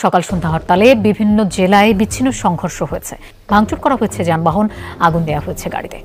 সকাল সন্ধ্যা হরতালে বিভিন্ন জেলায় বিচ্ছিন্ন সংঘর্ষ হয়েছে, ভাঙচুর করা হয়েছে যানবাহন, আগুন দেওয়া হয়েছে গাড়িতে।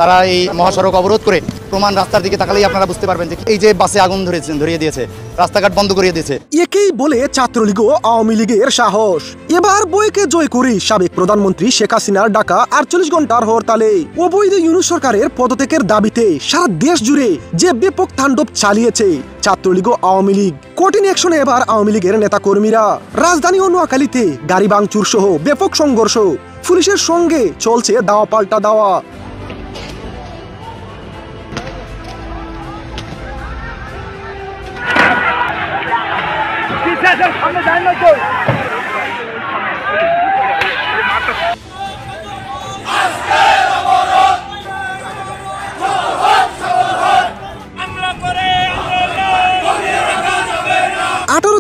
তারা এই মহাসড়ক অবরোধ করে প্রমাণ রাস্তার দিকে তাকালেই আপনারা বুঝতে পারবেন যে এই যে বাসে আগুন ধরিয়ে দিয়েছে, রাস্তাঘাট বন্ধ করিয়ে দিয়েছে। একেই বলে ছাত্রলীগ ও আওয়ামী লীগের সাহস। এবার বইকে জয় করি সাবেক প্রধানমন্ত্রী শেখ হাসিনার ডাকা 48 ঘন্টার হরতালে অবৈধ ইউনূস সরকারের পদত্যাগের দাবিতে সারা দেশ জুড়ে যে ব্যাপক তাণ্ডব চালিয়েছে ছাত্রলীগ ও আওয়ামী লীগ। কঠিন অ্যাকশনে এবার আওয়ামী লীগের নেতা কর্মীরা। রাজধানী ও নোয়াখালীতে গাড়ি ভাঙচুর সহ ব্যাপক সংঘর্ষ, পুলিশের সঙ্গে চলছে দাওয়া পাল্টা দাওয়া।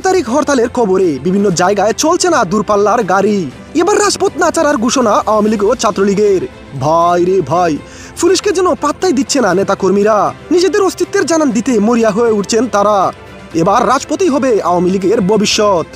তারিখ হরতালের খবরে বিভিন্ন জায়গায় চলছে না দূরপাল্লার গাড়ি। এবার রাজপথ না ছাড়ার ঘোষণা আওয়ামী লীগ ও ছাত্রলীগের। ভাই রে ভাই, পুলিশকে যেন পাত্তাই দিচ্ছে না নেতা কর্মীরা। নিজেদের অস্তিত্বের জানান দিতে মরিয়া হয়ে উঠছেন তারা। এবার রাজপথই হবে আওয়ামী লীগের ভবিষ্যৎ।